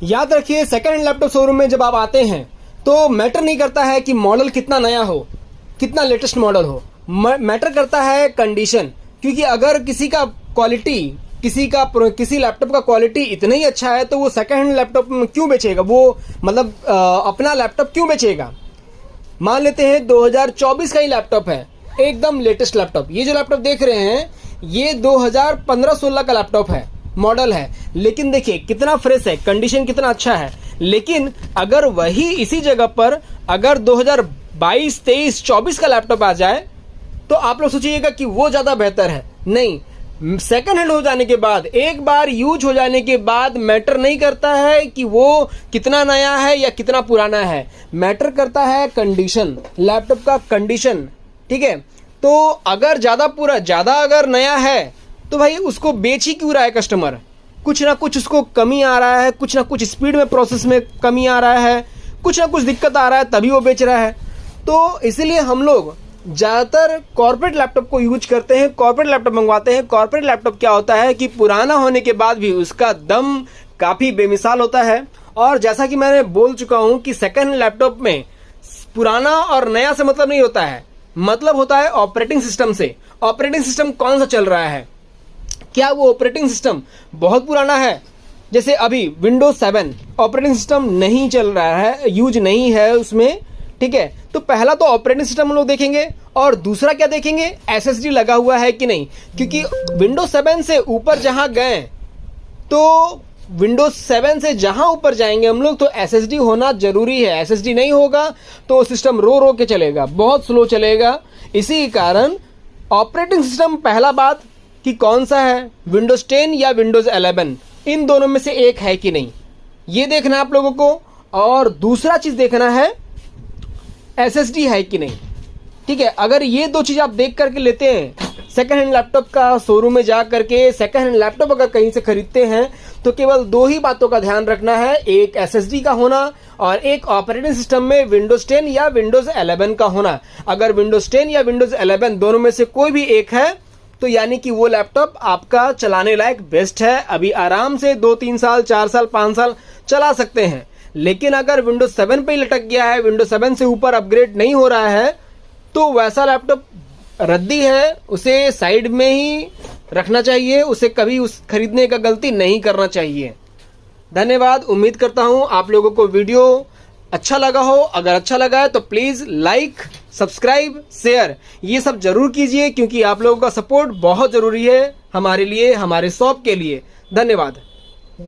याद रखिए, second hand laptop showroom में जब आप आते हैं तो मैटर नहीं करता है कि मॉडल कितना नया हो, कितना लेटेस्ट मॉडल हो, मैटर करता है कंडीशन। क्योंकि अगर किसी का क्वालिटी, किसी लैपटॉप का क्वालिटी इतना ही अच्छा है तो वो सेकंड हैंड लैपटॉप क्यों बेचेगा, वो मतलब अपना लैपटॉप क्यों बेचेगा। मान लेते हैं 2024 का ही लैपटॉप है, एकदम लेटेस्ट लैपटॉप। ये जो लैपटॉप देख रहे हैं ये 2015-16 का लैपटॉप है, मॉडल है, लेकिन देखिए कितना फ्रेश है, कंडीशन कितना अच्छा है। लेकिन अगर वही इसी जगह पर अगर 2022, 23, 24 का लैपटॉप आ जाए तो आप लोग सोचिएगा कि वो ज़्यादा बेहतर है। नहीं, सेकंड हैंड हो जाने के बाद, एक बार यूज हो जाने के बाद मैटर नहीं करता है कि वो कितना नया है या कितना पुराना है, मैटर करता है कंडीशन, लैपटॉप का कंडीशन। ठीक है, तो अगर ज़्यादा अगर नया है तो भाई उसको बेच ही क्यों रहा है कस्टमर। कुछ ना कुछ उसको कमी आ रहा है, कुछ ना कुछ स्पीड में, प्रोसेस में कमी आ रहा है, कुछ ना कुछ दिक्कत आ रहा है, तभी वो बेच रहा है। तो इसलिए हम लोग ज़्यादातर कॉर्पोरेट लैपटॉप को यूज करते हैं, कॉर्पोरेट लैपटॉप मंगवाते हैं। कॉर्पोरेट लैपटॉप क्या होता है कि पुराना होने के बाद भी उसका दम काफ़ी बेमिसाल होता है। और जैसा कि मैंने बोल चुका हूं कि सेकंड हैंड लैपटॉप में पुराना और नया से मतलब नहीं होता है, मतलब होता है ऑपरेटिंग सिस्टम से। ऑपरेटिंग सिस्टम कौन सा चल रहा है, क्या वो ऑपरेटिंग सिस्टम बहुत पुराना है, जैसे अभी विंडोज 7 ऑपरेटिंग सिस्टम नहीं चल रहा है, यूज नहीं है उसमें। ठीक है, तो पहला तो ऑपरेटिंग सिस्टम हम लोग देखेंगे और दूसरा क्या देखेंगे, एसएसडी लगा हुआ है कि नहीं। क्योंकि विंडोज 7 से ऊपर जहां गए तो विंडोज 7 से जहां ऊपर जाएंगे हम लोग तो एसएसडी होना जरूरी है। एसएसडी नहीं होगा तो सिस्टम रो के चलेगा, बहुत स्लो चलेगा। इसी कारण ऑपरेटिंग सिस्टम पहला बात कि कौन सा है, विंडोज 10 या विंडोज 11, इन दोनों में से एक है कि नहीं, ये देखना है आप लोगों को। और दूसरा चीज देखना है एसएसडी है कि नहीं। ठीक है, अगर ये दो चीज आप देख करके लेते हैं, सेकंड हैंड लैपटॉप का शोरूम में जा करके सेकंड हैंड लैपटॉप अगर कहीं से खरीदते हैं तो केवल दो ही बातों का ध्यान रखना है, एक एसएसडी का होना और एक ऑपरेटिंग सिस्टम में विंडोज 10 या विंडोज 11 का होना। अगर विंडोज 10 या विंडोज 11 दोनों में से कोई भी एक है तो यानी कि वो लैपटॉप आपका चलाने लायक बेस्ट है, अभी आराम से 2-3 साल, 4 साल, 5 साल चला सकते हैं। लेकिन अगर विंडोज 7 पे ही लटक गया है, विंडोज 7 से ऊपर अपग्रेड नहीं हो रहा है, तो वैसा लैपटॉप रद्दी है, उसे साइड में ही रखना चाहिए, उसे कभी उस खरीदने का गलती नहीं करना चाहिए। धन्यवाद, उम्मीद करता हूं आप लोगों को वीडियो अच्छा लगा हो। अगर अच्छा लगा है तो प्लीज़ लाइक, सब्सक्राइब, शेयर ये सब जरूर कीजिए, क्योंकि आप लोगों का सपोर्ट बहुत ज़रूरी है हमारे लिए, हमारे शॉप के लिए। धन्यवाद।